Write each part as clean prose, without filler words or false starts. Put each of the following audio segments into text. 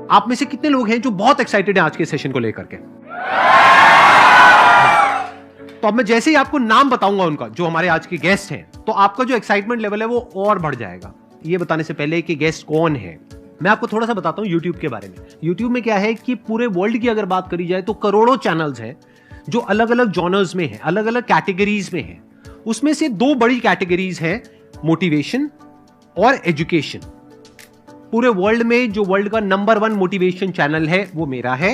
आप में से कितने लोग हैं जो बहुत एक्साइटेड हैं आज के सेशन को लेकर के? तो अब मैं जैसे ही आपको नाम बताऊंगा उनका, जो हमारे आज के गेस्ट हैं, तो आपका जो एक्साइटमेंट लेवल है वो और बढ़ जाएगा। ये बताने से पहले कि गेस्ट कौन है, मैं आपको थोड़ा सा बताता हूं यूट्यूब के बारे में। यूट्यूब में क्या है कि पूरे वर्ल्ड की अगर बात करी जाए तो करोड़ों चैनल्स हैं जो अलग अलग जॉनर्स में हैं, अलग अलग कैटेगरीज में हैं। उसमें से दो बड़ी कैटेगरीज हैं, मोटिवेशन और एजुकेशन। पूरे वर्ल्ड में जो वर्ल्ड का नंबर 1 मोटिवेशन चैनल है वो मेरा है,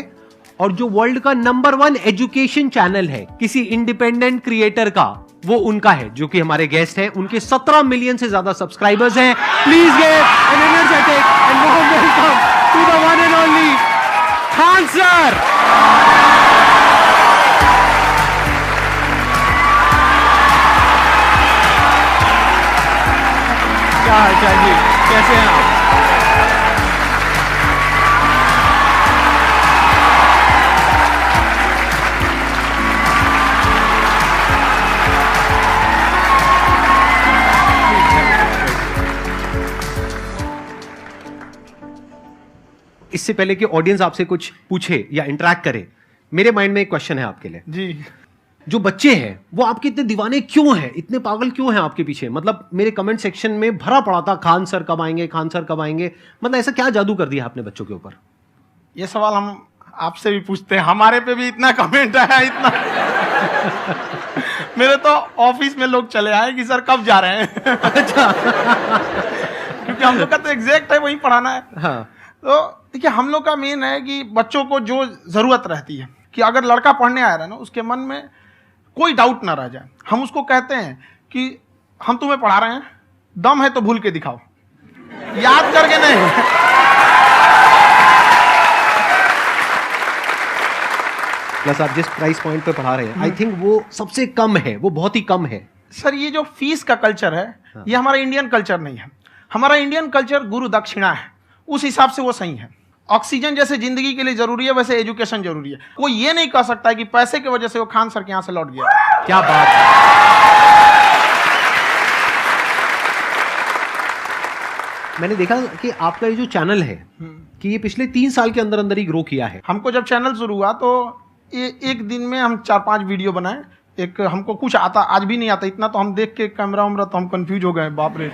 और जो वर्ल्ड का नंबर 1 एजुकेशन चैनल है किसी इंडिपेंडेंट क्रिएटर का, वो उनका है, जो कि हमारे गेस्ट हैं। उनके 17 मिलियन से ज्यादा सब्सक्राइबर्स हैं। Please give an energetic and warm welcome to the one and only Khan sir. क्या हाल चाल जी, कैसे हैं आप? इससे पहले कि ऑडियंस आपसे कुछ पूछे या इंटरेक्ट करे, मेरे माइंड में एक क्वेश्चन है आपके लिए जी। जो बच्चे हैं वो आपके इतने दीवाने क्यों हैं, इतने पागल क्यों हैं आपके पीछे? मतलब मेरे कमेंट सेक्शन में भरा पड़ा था, खान सर कब आएंगे, खान सर कब आएंगे। मतलब ऐसा क्या जादू कर दिया आपने बच्चों के ऊपर? ये सवाल हम आपसे भी पूछते हैं, हमारे पे भी इतना कमेंट आया, इतना मेरे तो ऑफिस में लोग चले आए कि सर कब जा रहे हैं। अच्छा। क्योंकि हम लोग का तो एग्जैक्ट है, वही पढ़ाना है। हाँ। तो देखिए, हम लोग का मेन है कि बच्चों को जो जरूरत रहती है कि अगर लड़का पढ़ने आ रहा है ना, उसके मन में कोई डाउट ना रह जाए। हम उसको कहते हैं कि हम तुम्हें पढ़ा रहे हैं, दम है तो भूल के दिखाओ, याद करके नहीं। प्लस आप जिस प्राइस पॉइंट पे पढ़ा रहे हैं, आई थिंक वो सबसे कम है, वो बहुत ही कम है। सर, ये जो फीस का कल्चर है, ये हमारा इंडियन कल्चर नहीं है। हमारा इंडियन कल्चर गुरु दक्षिणा है, उस हिसाब से वो सही है। ऑक्सीजन जैसे जिंदगी के लिए जरूरी है, वैसे एजुकेशन जरूरी है। कोई ये नहीं कह सकता है कि पैसे की वजह से वो खान सर के यहां से लौट गया। क्या बात है। मैंने देखा कि आपका ये जो चैनल है कि ये पिछले 3 साल के अंदर अंदर ही ग्रो किया है। हमको जब चैनल शुरू हुआ तो ये एक दिन में हम 4-5 वीडियो बनाए। एक हमको कुछ आता, आज भी नहीं आता इतना, तो हम देख के कैमरा वैमरा तो हम कंफ्यूज हो गए, बाप रे।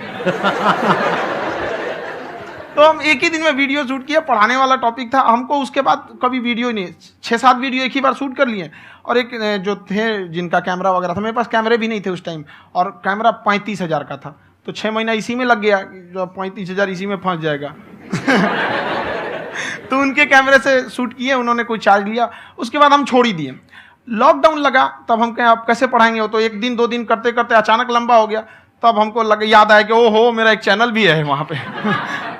तो हम एक ही दिन में वीडियो शूट किया, पढ़ाने वाला टॉपिक था हमको। उसके बाद कभी वीडियो ही नहीं, 6-7 वीडियो एक ही बार शूट कर लिए। और एक जो थे जिनका कैमरा वगैरह था, मेरे पास कैमरे भी नहीं थे उस टाइम, और कैमरा 35,000 का था, तो 6 महीना इसी में लग गया। जो 35,000 इसी में फंस जाएगा। तो उनके कैमरे से शूट किए, उन्होंने कोई चार्ज लिया, उसके बाद हम छोड़ ही दिए। लॉकडाउन लगा, तब हम कहें आप कैसे पढ़ाएंगे, वो तो एक दिन 2 दिन करते करते अचानक लंबा हो गया। तब हमको याद आया कि ओहो, मेरा एक चैनल भी है वहाँ पे।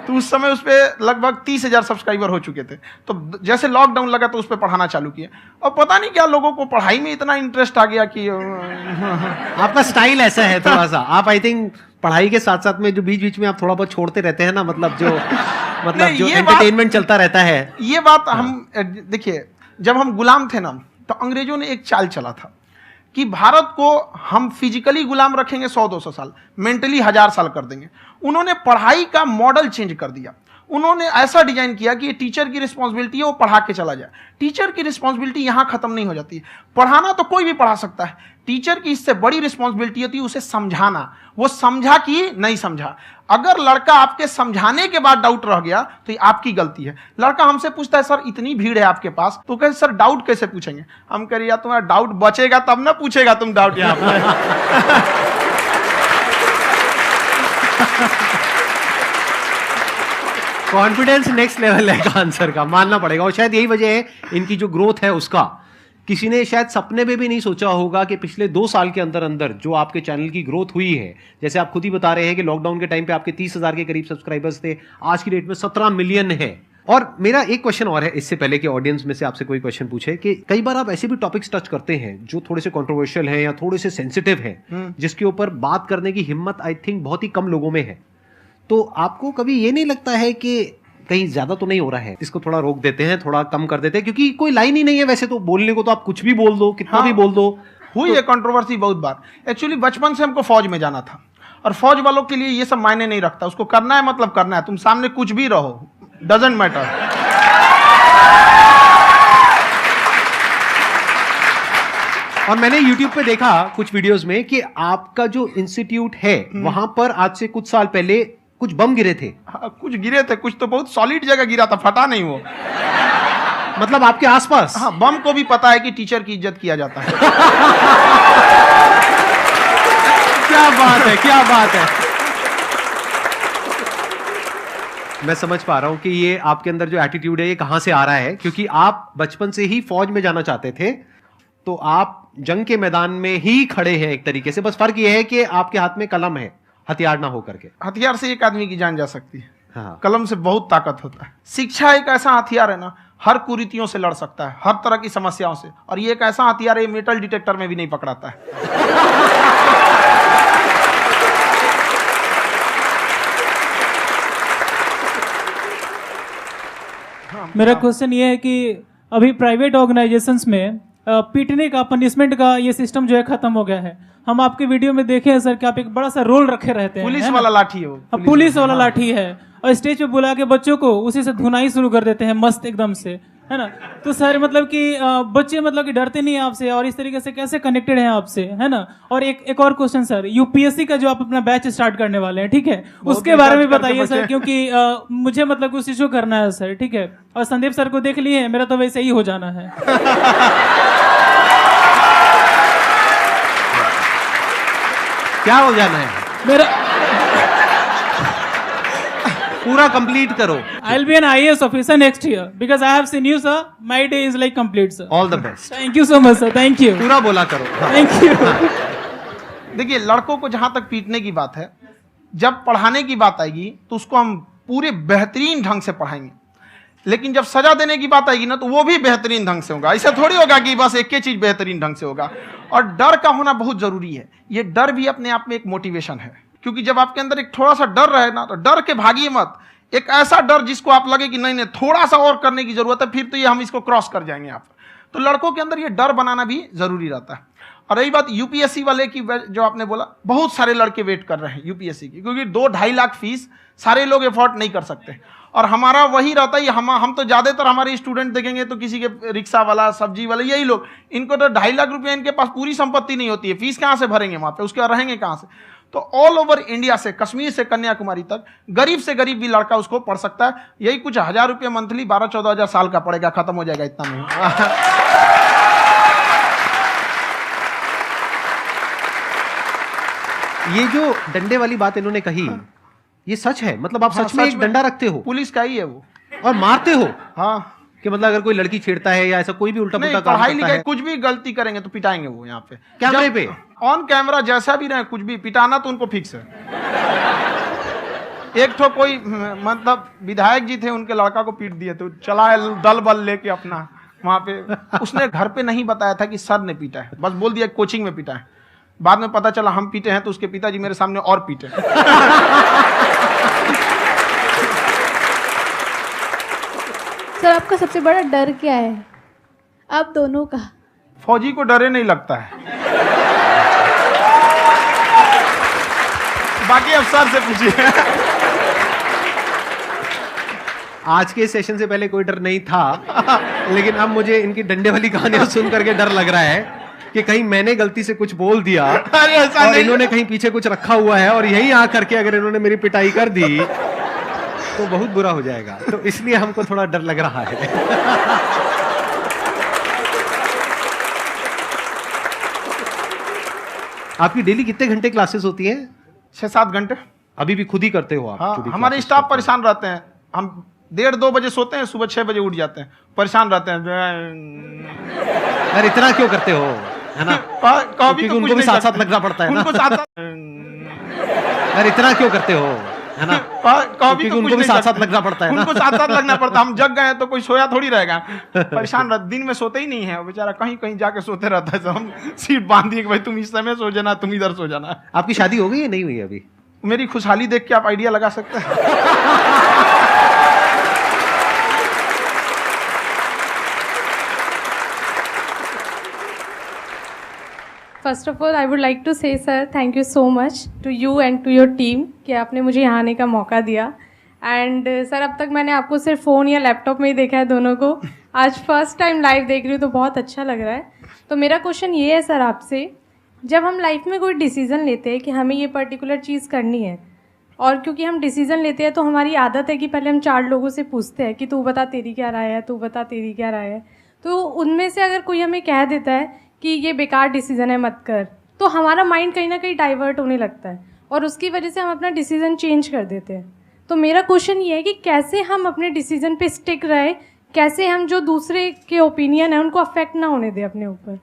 तो उस समय उस पर लगभग 30,000 सब्सक्राइबर हो चुके थे। तो जैसे लॉकडाउन लगा तो उस पर पढ़ाना चालू किया, और पता नहीं क्या लोगों को पढ़ाई में इतना इंटरेस्ट आ गया कि आपका स्टाइल ऐसा है थोड़ा सा। आप आई थिंक पढ़ाई के साथ साथ में जो बीच बीच में आप थोड़ा बहुत छोड़ते रहते हैं ना, मतलब जो एंटरटेनमेंट चलता रहता है। ये बात हम देखिए, जब हम गुलाम थे ना, तो अंग्रेजों ने एक चाल चला था कि भारत को हम फिजिकली गुलाम रखेंगे 100-200 साल, मेंटली 1000 साल कर देंगे। उन्होंने पढ़ाई का मॉडल चेंज कर दिया। उन्होंने ऐसा डिजाइन किया कि ये टीचर की रिस्पॉन्सिबिलिटी है, वो पढ़ा के चला जाए। टीचर की रिस्पॉन्सिबिलिटी यहाँ खत्म नहीं हो जाती है। पढ़ाना तो कोई भी पढ़ा सकता है, टीचर की इससे बड़ी रिस्पॉन्सिबिलिटी होती है उसे समझाना। वो समझा कि नहीं समझा। अगर लड़का आपके समझाने के बाद डाउट रह गया तो ये आपकी गलती है। लड़का हमसे पूछता है, सर इतनी भीड़ है आपके पास, तो कहे सर डाउट कैसे पूछेंगे? हम कह रहे यार, तुम्हारा डाउट बचेगा तब ना पूछेगा तुम डाउट यहाँ पे। कॉन्फिडेंस नेक्स्ट लेवल है खान सर का, मानना पड़ेगा। और शायद यही वजह है इनकी जो ग्रोथ है उसका। किसी ने शायद सपने में भी नहीं सोचा होगा कि पिछले 2 साल के अंदर अंदर जो आपके चैनल की ग्रोथ हुई है, जैसे आप खुद ही बता रहे हैं कि लॉकडाउन के टाइम पे आपके 30,000 के करीब सब्सक्राइबर्स थे, आज की डेट में 17 मिलियन है। और मेरा एक क्वेश्चन और है, इससे पहले कि ऑडियंस में से आपसे कोई क्वेश्चन पूछे, कि कई बार आप ऐसे भी टॉपिक्स टच करते हैं जो थोड़े से कंट्रोवर्शियल हैं या थोड़े से सेंसिटिव हैं, जिसके ऊपर बात करने की हिम्मत आई थिंक बहुत ही कम लोगों में है। तो आपको कभी ये नहीं लगता है कि कहीं ज्यादा तो नहीं हो रहा है, इसको थोड़ा रोक देते हैं, थोड़ा कम कर देते हैं? क्योंकि कोई लाइन ही नहीं है वैसे तो बोलने को, तो आप कुछ भी बोल दो, कितना भी बोल दो। हुई है कंट्रोवर्सी बहुत बार। एक्चुअली बचपन से हमको फौज में जाना था, और फौज वालों के लिए ये सब मायने नहीं रखता। उसको करना है मतलब करना है, तुम सामने कुछ भी रहो, डजंट मैटर। और मैंने YouTube पे देखा कुछ वीडियोस में कि आपका जो इंस्टीट्यूट है वहां पर आज से कुछ साल पहले कुछ बम गिरे थे। हाँ, कुछ गिरे थे, कुछ तो बहुत सॉलिड जगह गिरा था, फटा नहीं वो। मतलब आपके आसपास। हाँ, बम को भी पता है कि टीचर की इज्जत किया जाता है। क्या बात है, क्या बात है। मैं समझ पा रहा हूं कि ये आपके अंदर जो एटीट्यूड है ये कहां से आ रहा है, क्योंकि आप बचपन से ही फौज में जाना चाहते थे, तो आप जंग के मैदान में ही खड़े हैं एक तरीके से। बस फर्क ये है कि आपके हाथ में कलम है, हथियार ना हो करके। हथियार से एक आदमी की जान जा सकती है, हाँ। कलम से बहुत ताकत होता है। शिक्षा एक ऐसा हथियार है ना, हर कुरीतियों से लड़ सकता है, हर तरह की समस्याओं से। और ये एक ऐसा हथियार है, मेटल डिटेक्टर में भी नहीं पकड़ाता है। मेरा क्वेश्चन ये है कि अभी प्राइवेट ऑर्गेनाइजेशंस में पीटने का, पनिशमेंट का ये सिस्टम जो है खत्म हो गया है। हम आपके वीडियो में देखे हैं सर कि आप एक बड़ा सा रोल रखे रहते हैं, पुलिस वाला लाठी है वो, पुलिस वाला लाठी है, और स्टेज पे बुला के बच्चों को उसी से धुनाई शुरू कर देते हैं मस्त एकदम से, है ना। तो सर मतलब कि बच्चे मतलब कि डरते नहीं हैं आपसे, और इस तरीके से कैसे कनेक्टेड हैं आपसे, है ना। और एक और क्वेश्चन सर, यूपीएससी का जो आप अपना बैच स्टार्ट करने वाले हैं, ठीक है, उसके बारे में बताइए सर, क्योंकि मुझे मतलब कुछ इशू करना है सर, ठीक है। और संदीप सर को देख लिए, मेरा तो वैसे ही हो जाना है। क्या हो जाना है? मेरा पूरा कंप्लीट करो। I'll be an IAS officer next year because I have seen you, sir. My day is like complete, sir. All the best. Thank you so much, sir. Thank you. पूरा बोला करो। Thank you. देखिए, लड़कों को जहां तक पीटने की बात है, जब पढ़ाने की बात आएगी तो उसको हम पूरे बेहतरीन ढंग से पढ़ाएंगे। लेकिन जब सजा देने की बात आएगी ना, तो वो भी बेहतरीन ढंग से होगा। ऐसा थोड़ी होगा कि बस एक ही चीज बेहतरीन ढंग से होगा। और डर का होना बहुत जरूरी है। ये डर भी अपने आप में एक मोटिवेशन है, क्योंकि जब आपके अंदर एक थोड़ा सा डर रहे ना, तो डर के भागिए मत। एक ऐसा डर जिसको आप लगे कि नहीं नहीं थोड़ा सा और करने की जरूरत है, फिर तो ये हम इसको क्रॉस कर जाएंगे यहाँ पर। तो लड़कों के अंदर ये डर बनाना भी जरूरी रहता है। और रही बात यूपीएससी वाले की, जो आपने बोला, बहुत सारे लड़के वेट कर रहे हैं यूपीएससी की, क्योंकि 2-2.5 लाख फीस सारे लोग एफोर्ड नहीं कर सकते। और हमारा वही रहता है, हम तो ज्यादातर हमारे स्टूडेंट देखेंगे तो किसी के रिक्शा वाला, सब्जी वाला, यही लोग, इनको तो 2.5 लाख रुपया, इनके पास पूरी संपत्ति नहीं होती है, फीस कहाँ से भरेंगे वहां पे, उसके बाद रहेंगे कहाँ से। तो ऑल ओवर इंडिया से, कश्मीर से कन्याकुमारी तक, गरीब से गरीब भी लड़का उसको पढ़ सकता है। यही कुछ 1000 रुपये मंथली, 12-14 हजार साल का पड़ेगा, खत्म हो जाएगा इतना में। ये जो डंडे वाली बात इन्होंने कही, ये सच है? मतलब आप हाँ, सच में एक डंडा रखते हो? पुलिस का ही है वो। और मारते हो? हाँ, कि मतलब अगर कोई लड़की छेड़ता है या ऐसा कोई भी उल्टा पुल्टा काम पढ़ाई करता लिखाई है, कुछ भी गलती करेंगे तो पिटाएंगे वो यहाँ पे, कैमरे पे, ऑन कैमरा, जैसा भी रहे, कुछ भी पिटाना तो उनको फिक्स है। एक तो कोई मतलब विधायक जी थे, उनके लड़का को पीट दिए, तो चला है दल बल लेके अपना वहां पे। उसने घर पे नहीं बताया था कि सर ने पीटा है, बस बोल दिया कोचिंग में पीटा है। बाद में पता चला हम पीटे हैं, तो उसके पिताजी मेरे सामने और पीटे। सर आपका सबसे बड़ा डर क्या है, आप दोनों का? फौजी को डरे नहीं लगता है, बाकी अफसर से पूछिए। आज के सेशन से पहले कोई डर नहीं था, लेकिन अब मुझे इनकी डंडे वाली कहानियां सुन करके डर लग रहा है कि कहीं मैंने गलती से कुछ बोल दिया और इन्होंने कहीं पीछे कुछ रखा हुआ है, और यही आ करके अगर इन्होंने मेरी पिटाई कर दी तो बहुत बुरा हो जाएगा। तो इसलिए हमको थोड़ा डर लग रहा है। आपकी डेली कितने घंटे क्लासेस होती हैं? 6-7 घंटे। अभी भी खुद ही करते हो आप? हाँ, खुद ही हमारे classes स्टाफ करते हो? परेशान रहते हैं। हम 1:30-2 बजे सोते हैं, सुबह 6 बजे उठ जाते हैं, परेशान रहते हैं। यार इतना क्यों करते हो, है ना? कभी क्योंकि उनको भी साथ साथ लगना पड़ता है ना? उनको साथ यार इतना क्यों करते हो, है ना? कभी क्योंकि उनको भी साथ साथ लगना पड़ता है ना? उनको साथ साथ लगना पड़ता है। हम जग गए तो कोई सोया थोड़ी रहेगा, परेशान रहता, दिन में सोते ही नहीं है बेचारा, कहीं कहीं जाके सोते रहता है। हम सीट बांध दिए कि भाई तुम इस समय सो जाना, तुम इधर सो जाना। आपकी शादी हो गई है नहीं हुई अभी? मेरी खुशहाली देख के आप आइडिया लगा सकते हैं। First of all I would like to say sir thank you so much to you and to your team कि आपने मुझे यहाँ आने का मौका दिया। एंड सर अब तक मैंने आपको सिर्फ फ़ोन या लैपटॉप में ही देखा है दोनों को, आज फर्स्ट टाइम लाइव देख रही हूँ तो बहुत अच्छा लग रहा है। तो मेरा क्वेश्चन ये है सर आपसे, जब हम लाइफ में कोई डिसीज़न लेते हैं कि हमें ये पर्टिकुलर चीज़ करनी है, और क्योंकि हम डिसीज़न लेते हैं तो हमारी आदत है कि पहले हम 4 लोगों से पूछते हैं कि तू बता तेरी क्या राय है, तू बता तेरी क्या राय है। तो उनमें से अगर कोई हमें कह देता है कि ये बेकार डिसीज़न है मत कर, तो हमारा माइंड कहीं ना कहीं डाइवर्ट होने लगता है और उसकी वजह से हम अपना डिसीज़न चेंज कर देते हैं। तो मेरा क्वेश्चन ये है कि कैसे हम अपने डिसीज़न पे स्टिक रहे, कैसे हम जो दूसरे के ओपिनियन है उनको अफेक्ट ना होने दें अपने ऊपर।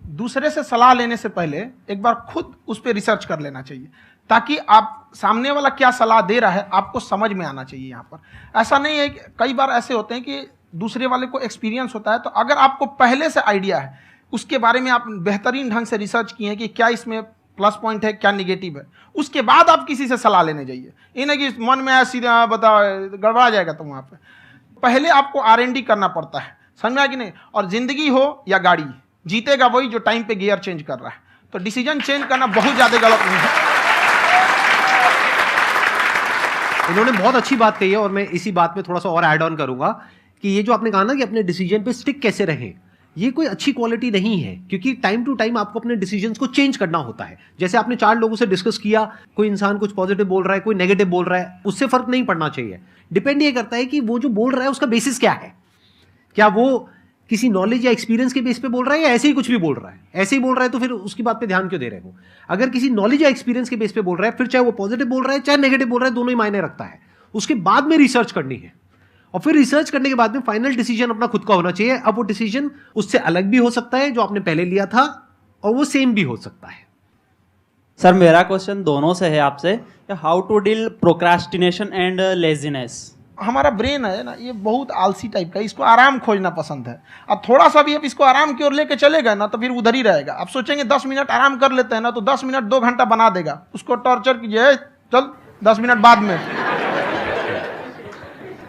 दूसरे से सलाह लेने से पहले एक बार खुद उस पर रिसर्च कर लेना चाहिए, ताकि आप सामने वाला क्या सलाह दे रहा है आपको समझ में आना चाहिए। यहाँ पर ऐसा नहीं है कि कई बार ऐसे होते हैं कि दूसरे वाले को एक्सपीरियंस होता है, तो अगर आपको पहले से आइडिया है, उसके बारे में आप बेहतरीन ढंग से रिसर्च किए हैं कि क्या इसमें प्लस पॉइंट है क्या निगेटिव है, उसके बाद आप किसी से सलाह लेने जाइए। ये नहीं कि मन में सीधा बता गड़बड़ा जाएगा। तो वहाँ पे पहले आपको R&D करना पड़ता है, समझ में आया कि नहीं। और जिंदगी हो या गाड़ी, जीतेगा वही जो टाइम पे गियर चेंज कर रहा है। तो डिसीजन चेंज करना बहुत ज़्यादा गलत नहीं है। इन्होंने बहुत अच्छी बात कही है और मैं इसी बात में थोड़ा सा और ऐड ऑन करूंगा कि ये जो आपने कहा ना कि अपने डिसीजन पे स्टिक कैसे रहें, ये कोई अच्छी क्वालिटी नहीं है, क्योंकि टाइम टू टाइम आपको अपने डिसीजंस को चेंज करना होता है। जैसे आपने 4 लोगों से डिस्कस किया, कोई इंसान कुछ पॉजिटिव बोल रहा है, कोई नेगेटिव बोल रहा है, उससे फर्क नहीं पड़ना चाहिए। डिपेंड ये करता है कि वो जो बोल रहा है उसका बेसिस क्या है, क्या वो किसी नॉलेज या एक्सपीरियंस के बेस पे बोल रहा है या ऐसे ही कुछ भी बोल रहा है। ऐसे ही बोल रहा है तो फिर उसकी बात पे ध्यान क्यों दे रहे हो। अगर किसी नॉलेज या एक्सपीरियंस के बेस पे बोल रहा है, फिर चाहे वो पॉजिटिव बोल रहा है चाहे नेगेटिव बोल रहा है, दोनों ही मायने रखता है। उसके बाद में रिसर्च करनी है और फिर रिसर्च करने के बाद में फाइनल डिसीजन अपना खुद का होना चाहिए। अब वो डिसीजन उससे अलग भी हो सकता है जो आपने पहले लिया था, और वो सेम भी हो सकता है। सर मेरा क्वेश्चन दोनों से है आपसे, how to deal procrastination and laziness. हमारा ब्रेन है ना, ये बहुत आलसी टाइप का, इसको आराम खोजना पसंद है। अब थोड़ा सा भी आप इसको आराम की ओर लेके चले गए ना तो फिर उधर ही रहेगा। आप सोचेंगे 10 मिनट आराम कर लेते हैं ना, तो 10 मिनट 2 घंटा बना देगा। उसको टॉर्चर कीजिए, चल 10 मिनट बाद में।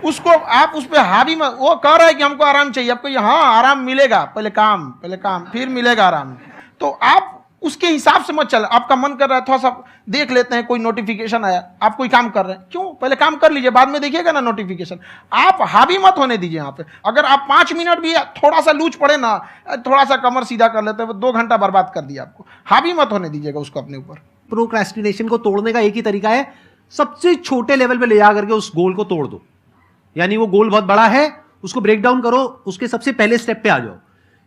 उसको आप उस पर हावी मत, वो कह रहा है कि हमको आराम चाहिए, आपको हाँ आराम मिलेगा, पहले काम फिर मिलेगा आराम। तो आप उसके हिसाब से मत चल। आपका मन कर रहा है थोड़ा सा देख लेते हैं, कोई नोटिफिकेशन आया, आप कोई काम कर रहे हैं, क्यों पहले काम कर लीजिए, बाद में देखिएगा ना नोटिफिकेशन। आप हावी मत होने दीजिए यहाँ पे। अगर आप 5 मिनट भी थोड़ा सा लूज पड़े ना, थोड़ा सा कमर सीधा कर लेते हैं, वो 2 घंटा बर्बाद कर दिया आपको। हावी मत होने दीजिएगा उसको अपने ऊपर। प्रोक्रेस्टिनेशन को तोड़ने का एक ही तरीका है, सबसे छोटे लेवल पे ले जा करके उस गोल को तोड़ दो। यानी वो गोल बहुत बड़ा है, उसको ब्रेक डाउन करो, उसके सबसे पहले स्टेप पे आ जाओ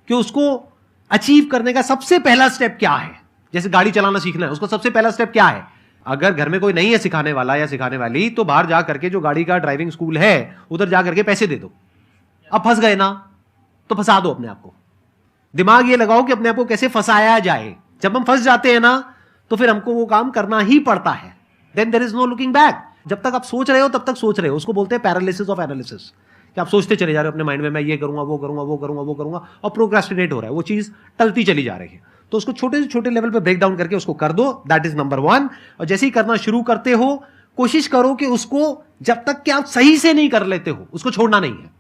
कि उसको अचीव करने का सबसे पहला स्टेप क्या है। जैसे गाड़ी चलाना सीखना है, उसका सबसे पहला स्टेप क्या है। अगर घर में कोई नहीं है सिखाने वाला या सिखाने वाली, तो बाहर जा करके जो गाड़ी का ड्राइविंग स्कूल है उधर जा करके पैसे दे दो। अब फंस गए ना तो फंसा दो अपने आप को। दिमाग ये लगाओ कि अपने आप को कैसे फंसाया जाए। जब हम फंस जाते हैं ना तो फिर हमको वो काम करना ही पड़ता है। Then there is no looking back. जब तक आप सोच रहे हो तब तक सोच रहे हो, उसको बोलते हैं पैरालिसिस ऑफ एनालिसिस, कि आप सोचते चले जा रहे हो अपने माइंड में, मैं ये करूंगा वो करूंगा वो करूंगा वो करूंगा, और प्रोक्रेस्टिनेट हो रहा है, वो चीज टलती चली जा रही है। तो उसको छोटे से छोटे लेवल पे ब्रेक डाउन करके उसको कर दो, दैट इज नंबर 1। और जैसे ही करना शुरू करते हो, कोशिश करो कि उसको जब तक कि आप सही से नहीं कर लेते हो उसको छोड़ना नहीं है,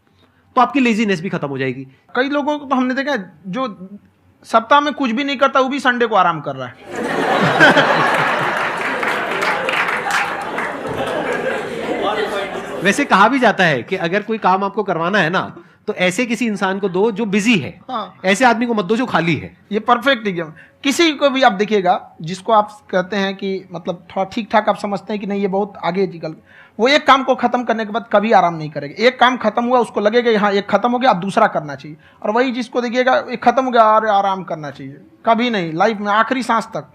तो आपकी लेजीनेस भी खत्म हो जाएगी। कई लोगों को तो हमने देखा है जो सप्ताह में कुछ भी नहीं करता, वो भी संडे को आराम कर रहा है। वैसे कहा भी जाता है कि अगर कोई काम आपको करवाना है ना, तो ऐसे किसी इंसान को दो जो बिजी है। हाँ। ऐसे आदमी को मत दो जो खाली है। ये परफेक्ट एग्जाम। किसी को भी आप देखिएगा जिसको आप कहते हैं कि मतलब थोड़ा ठीक ठाक आप समझते हैं कि नहीं ये बहुत आगे निकल, वो एक काम को खत्म करने के बाद कभी आराम नहीं करेगा। एक काम खत्म हुआ उसको लगेगा हाँ एक खत्म हो गया, अब दूसरा करना चाहिए। और वही जिसको देखिएगा एक खत्म हो गया और आराम करना चाहिए, कभी नहीं, लाइफ में आखिरी सांस तक।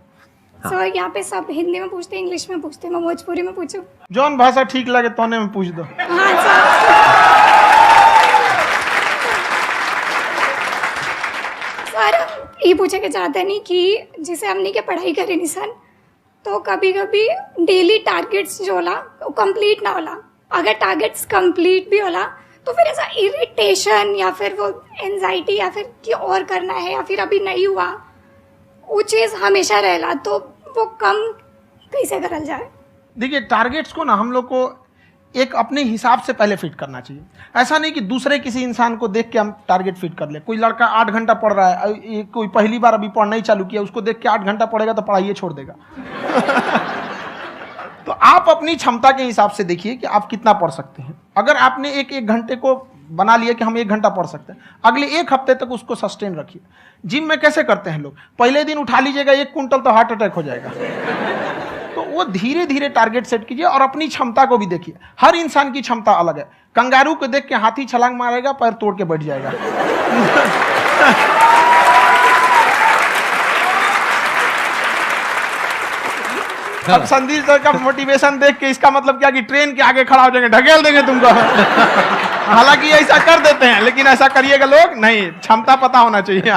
सर यहाँ पे सब हिंदी में पूछते हैं, इंग्लिश में पूछते हैं, मैं भोजपुरी में पूछूं? जौन भाषा ठीक लगे तोने में पूछ दो। हाँ सर। सर ये पूछे के चाहते नहीं कि जैसे हमने के पढ़ाई करे निशान, तो कभी कभी डेली टारगेट्स जो होला वो कंप्लीट ना होला। अगर टारगेट्स कंप्लीट भी होला तो फिर ऐसा इरिटेशन या फिर वो एंजाइटी या फिर कि और करना है या फिर अभी नहीं हुआ, वो चीज़ हमेशा रहेला। तो वो कम कैसे करल जाए? देखिए टारगेट्स को ना हम लोग को एक अपने हिसाब से पहले फिट करना चाहिए। ऐसा नहीं कि दूसरे किसी इंसान को देख के हम टारगेट फिट कर ले। कोई लड़का 8 घंटा पढ़ रहा है, कोई पहली बार अभी पढ़ना ही चालू किया, उसको देख के 8 घंटा पढ़ेगा तो पढ़ाई छोड़ देगा। तो आप अपनी क्षमता के हिसाब से देखिए कि आप कितना पढ़ सकते हैं। अगर आपने एक घंटे को बना लिए कि हम 1 घंटा पढ़ सकते हैं, अगले 1 हफ्ते तक उसको सस्टेन रखिए। जिम में कैसे करते हैं लोग, पहले दिन उठा लीजिएगा 1 कुंटल तो हार्ट अटैक हो जाएगा। तो वो धीरे धीरे टारगेट सेट कीजिए और अपनी क्षमता को भी देखिए। हर इंसान की क्षमता अलग है। कंगारू को देख के हाथी छलांग मारेगा, पैर तोड़ के बैठ जाएगा। अब संदीप सर का मोटिवेशन देख के इसका मतलब क्या कि ट्रेन के आगे खड़ा हो जाएंगे, ढकेल देंगे तुमको। हालांकि ऐसा कर देते हैं, लेकिन ऐसा करिएगा लोग नहीं, क्षमता पता होना चाहिए।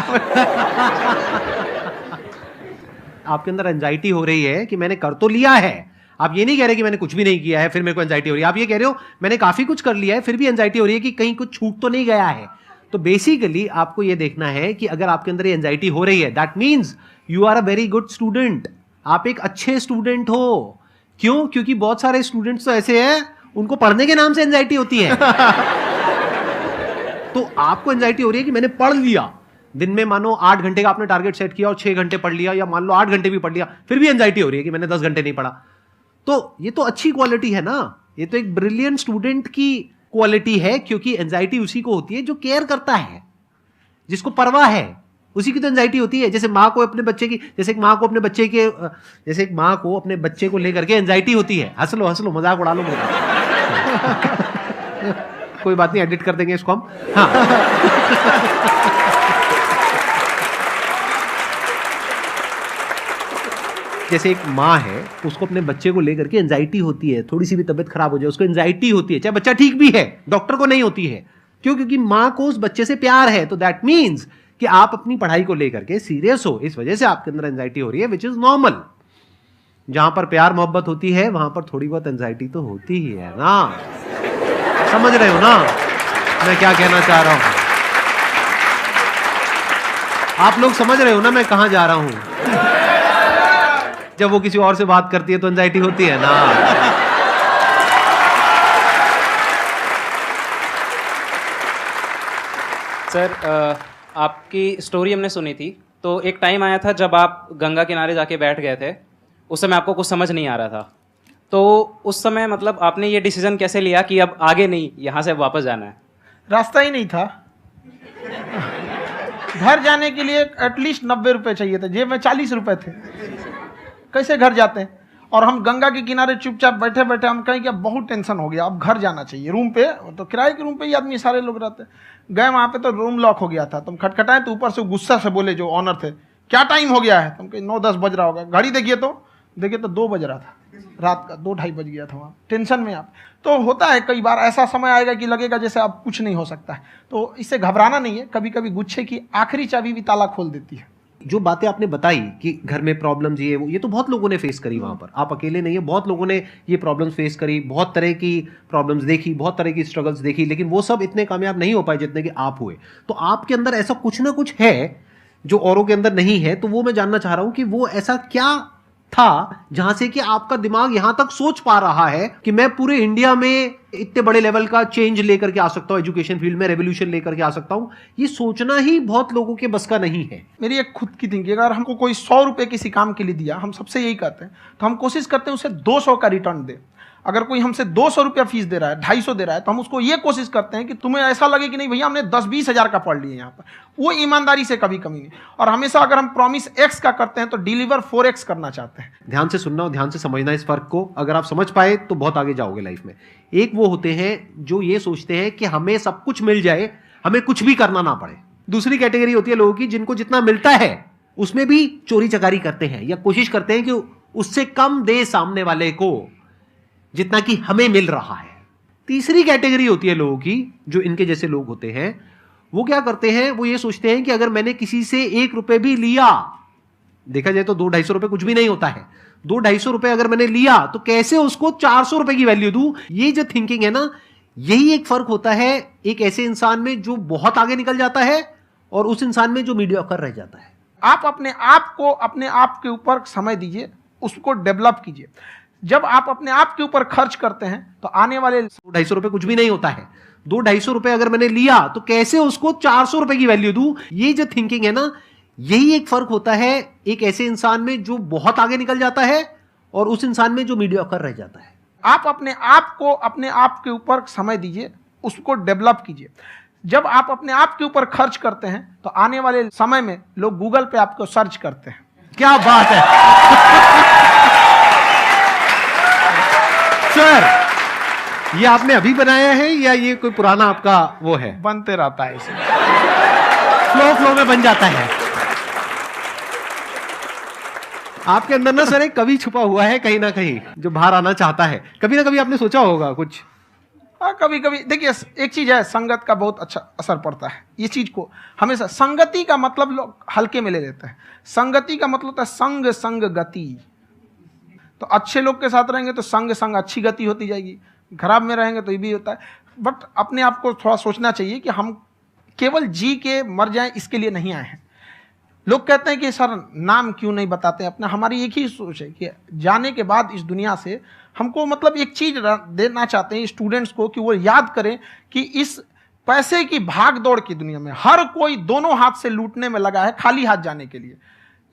आपके अंदर एंजाइटी हो रही है कि मैंने कर तो लिया है। आप ये नहीं कह रहे कि मैंने कुछ भी नहीं किया है फिर मेरे को एंजाइटी हो रही है। आप ये कह रहे हो मैंने काफी कुछ कर लिया है फिर भी एंजाइटी हो रही है कि कहीं कुछ छूट तो नहीं गया है। तो बेसिकली आपको ये देखना है कि अगर आपके अंदर ये एंजाइटी हो रही है, that means you are a very good student. आप एक अच्छे स्टूडेंट हो। क्यों? क्योंकि बहुत सारे स्टूडेंट्स तो ऐसे हैं उनको पढ़ने के नाम से एंजाइटी होती है। तो आपको एंजाइटी हो रही है कि मैंने पढ़ लिया, दिन में मानो 8 घंटे का आपने टारगेट सेट किया और 6 घंटे पढ़ लिया, या मान लो 8 घंटे भी पढ़ लिया, फिर भी एंजाइटी हो रही है कि मैंने 10 घंटे नहीं पढ़ा। तो ये तो अच्छी क्वालिटी है ना, ये तो एक ब्रिलियंट स्टूडेंट की क्वालिटी है, क्योंकि एंजाइटी उसी को होती है जो केयर करता है, जिसको परवाह है, उसी की तो एंजाइटी होती है। जैसे माँ को अपने बच्चे की, जैसे एक माँ को अपने बच्चे के, जैसे एक माँ को अपने बच्चे को लेकर के एंजाइटी होती है। हंस लो मजाक उड़ा लो मेरा। कोई बात नहीं, एडिट कर देंगे इसको हम। हाँ। जैसे एक माँ है, उसको अपने बच्चे को लेकर के एंजाइटी होती है, थोड़ी सी भी तबीयत खराब हो जाए उसको एंजाइटी होती है, चाहे बच्चा ठीक भी है, डॉक्टर को नहीं होती है। क्यों? क्योंकि माँ को उस बच्चे से प्यार है। तो दैट मीन्स कि आप अपनी पढ़ाई को लेकर के सीरियस हो, इस वजह से आपके अंदर एंजाइटी हो रही है, विच इज नॉर्मल। जहां पर प्यार मोहब्बत होती है वहां पर थोड़ी बहुत एंजाइटी तो होती ही है ना। समझ रहे हो ना मैं क्या कहना चाह रहा हूं? आप लोग समझ रहे हो ना मैं कहां जा रहा हूं? जब वो किसी और से बात करती है तो एंजाइटी होती है ना। सर, आपकी स्टोरी हमने सुनी थी, तो एक टाइम आया था जब आप गंगा किनारे जाके बैठ गए थे। उस समय आपको कुछ समझ नहीं आ रहा था, तो उस समय मतलब आपने ये डिसीजन कैसे लिया कि अब आगे नहीं, यहाँ से वापस जाना है? रास्ता ही नहीं था। घर जाने के लिए एटलीस्ट 90 रुपए चाहिए थे, जेब में 40 रुपए थे। कैसे घर जाते हैं? और हम गंगा के किनारे चुपचाप बैठे बैठे हम कहें कि अब बहुत टेंशन हो गया, अब घर जाना चाहिए। रूम पे तो किराए के रूम पे ही आदमी सारे लोग रहते। गए वहाँ पे तो रूम लॉक हो गया था। तुम खटखटाए तो ऊपर से गुस्सा से बोले जो ऑनर थे, क्या टाइम हो गया है? तुम कहे 9-10 बज रहा होगा। घड़ी देखिए तो 2 बज रहा था रात का, 2-2:30 बज गया था वहाँ। टेंशन में आप तो होता है, कई बार ऐसा समय आएगा कि लगेगा जैसे अब कुछ नहीं हो सकता है। तो इससे घबराना नहीं है। कभी कभी गुच्छे की आखिरी चाबी भी ताला खोल देती है। जो बातें आपने बताई कि घर में प्रॉब्लम्स ये वो, ये तो बहुत लोगों ने फेस करी वहां पर। आप अकेले नहीं है, बहुत लोगों ने ये प्रॉब्लम्स फेस करी, बहुत तरह की प्रॉब्लम्स देखी, बहुत तरह की स्ट्रगल्स देखी, लेकिन वो सब इतने कामयाब नहीं हो पाए जितने कि आप हुए। तो आपके अंदर ऐसा कुछ ना कुछ है जो औरों के अंदर नहीं है। तो वो मैं जानना चाह रहा हूं कि वो ऐसा क्या था जहां से कि आपका दिमाग यहां तक सोच पा रहा है कि मैं पूरे इंडिया में इतने बड़े लेवल का चेंज लेकर के आ सकता हूं, एजुकेशन फील्ड में रेवोल्यूशन लेकर के आ सकता हूं। ये सोचना ही बहुत लोगों के बस का नहीं है। मेरी एक खुद की थिंकिंग, अगर हमको कोई 100 रुपए किसी काम के लिए दिया, हम सबसे यही कहते हैं, तो हम कोशिश करते हैं उसे 200 का रिटर्न दे। अगर कोई हमसे 200 रुपया फीस दे रहा है, 250 दे रहा है, तो हम उसको ये कोशिश करते हैं कि तुम्हें ऐसा लगे कि नहीं भैया हमने 10-20 हज़ार का पढ़ लिया यहाँ पर। वो ईमानदारी से कभी कमी नहीं। और हमेशा अगर हम प्रॉमिस एक्स का करते हैं तो डिलीवर 4x करना चाहते हैं। ध्यान से सुनना और ध्यान से समझना इस फर्क को। अगर आप समझ पाए तो बहुत आगे जाओगे लाइफ में। एक वो होते हैं जो ये सोचते हैं कि हमें सब कुछ मिल जाए, हमें कुछ भी करना ना पड़े। दूसरी कैटेगरी होती है लोगों की जिनको जितना मिलता है उसमें भी चोरी चकारी करते हैं या कोशिश करते हैं कि उससे कम दे सामने वाले को जितना कि हमें मिल रहा है। तीसरी कैटेगरी होती है लोगों की जो इनके जैसे लोग होते हैं। वो क्या करते हैं? वो ये सोचते हैं कि अगर मैंने किसी से 1 रुपए भी लिया, देखा जाए तो 200-250 रुपए कुछ भी नहीं होता है, 200-250 रुपए अगर मैंने लिया तो कैसे उसको 400 रुपए की वैल्यू दूं। ये जो थिंकिंग है ना, यही एक फर्क होता है एक ऐसे इंसान में जो बहुत आगे निकल जाता है और उस इंसान में जो मीडियोकर रह जाता है। आप अपने आप को अपने आप के ऊपर समय दीजिए, उसको डेवलप कीजिए। जब आप अपने आप के ऊपर खर्च करते हैं तो आने वाले 200-250 रुपए कुछ भी नहीं होता है, 200-250 रुपए अगर मैंने लिया तो कैसे उसको 400 रुपए की वैल्यू दूं। ये जो थिंकिंग है ना, यही एक फर्क होता है एक ऐसे इंसान में जो बहुत आगे निकल जाता है और उस इंसान में जो मीडियोकर रह जाता है। आप अपने आप को अपने आप के ऊपर समय दीजिए, उसको डेवलप कीजिए। जब आप अपने आप के ऊपर खर्च करते हैं तो आने वाले समय में लोग गूगल पे आपको सर्च करते हैं। क्या बात है सर, ये आपने अभी बनाया है या ये कोई पुराना आपका वो है? बनते रहता है इसे, फ्लो में बन जाता है। आपके अंदर ना सर एक कवि छुपा हुआ है कहीं ना कहीं जो बाहर आना चाहता है। कभी ना कभी आपने सोचा होगा कुछ? हाँ, कभी कभी देखिए, एक चीज है, संगत का बहुत अच्छा असर पड़ता है। ये चीज को हमेशा, संगति का मतलब लोग हल्के में ले लेते हैं। संगति का मतलब होता है संग संग गति। तो अच्छे लोग के साथ रहेंगे तो संग संग अच्छी गति होती जाएगी, खराब में रहेंगे तो ये भी होता है। बट अपने आप को थोड़ा सोचना चाहिए कि हम केवल जी के मर जाएं इसके लिए नहीं आए हैं। लोग कहते हैं कि सर नाम क्यों नहीं बताते अपना। हमारी एक ही सोच है कि जाने के बाद इस दुनिया से हमको मतलब एक चीज देना चाहते हैं स्टूडेंट्स को, कि वो याद करें कि इस पैसे की भाग दौड़ की दुनिया में हर कोई दोनों हाथ से लूटने में लगा है खाली हाथ जाने के लिए।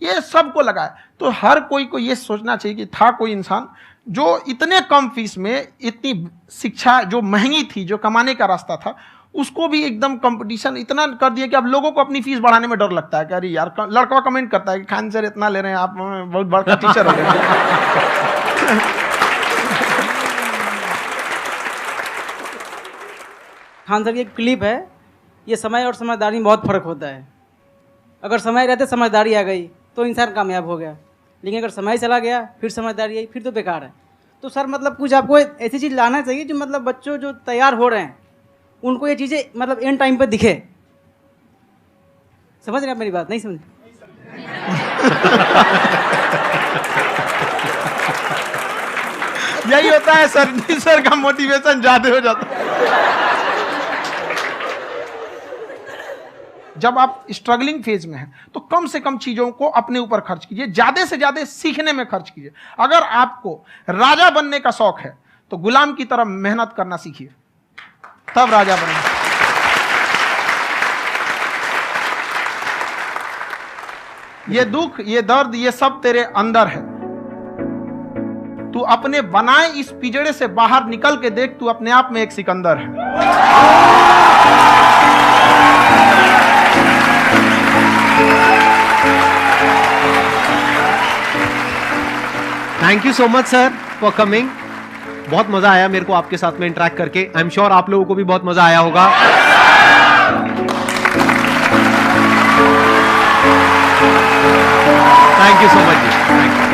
ये सबको लगा है। तो हर कोई को ये सोचना चाहिए कि था कोई इंसान जो इतने कम फीस में इतनी शिक्षा जो महंगी थी, जो कमाने का रास्ता था, उसको भी एकदम कंपटीशन इतना कर दिया कि अब लोगों को अपनी फीस बढ़ाने में डर लगता है कि अरे यार, लड़का कमेंट करता है कि खान सर इतना ले रहे हैं, आप बहुत बड़ा टीचर हो गए। खान सर की एक क्लिप है, ये समय और समझदारी में बहुत फर्क होता है। अगर समय रहते समझदारी आ गई तो इंसान कामयाब हो गया, लेकिन अगर समय चला गया फिर समझदारी आई फिर तो बेकार है। तो सर मतलब कुछ आपको ऐसी चीज़ लाना चाहिए जो मतलब बच्चों जो तैयार हो रहे हैं उनको ये चीज़ें मतलब एंड टाइम पे दिखे। समझ रहे आप मेरी बात? नहीं समझ? यही होता है सर, सर का मोटिवेशन ज्यादा हो जाता है। जब आप स्ट्रगलिंग फेज में हैं तो कम से कम चीजों को अपने ऊपर खर्च कीजिए, ज्यादा से ज्यादा सीखने में खर्च कीजिए। अगर आपको राजा बनने का शौक है तो गुलाम की तरह मेहनत करना सीखिए, तब राजा बनेंगे। ये दुख, ये दर्द, ये सब तेरे अंदर है। तू अपने बनाए इस पिजड़े से बाहर निकल के देख, तू अपने आप में एक सिकंदर है। Thank you so much sir for coming. बहुत मजा आया मेरे को आपके साथ में इंटरेक्ट करके। आई एम श्योर आप लोगों को भी बहुत मजा आया होगा। Thank you so much ji, thank you.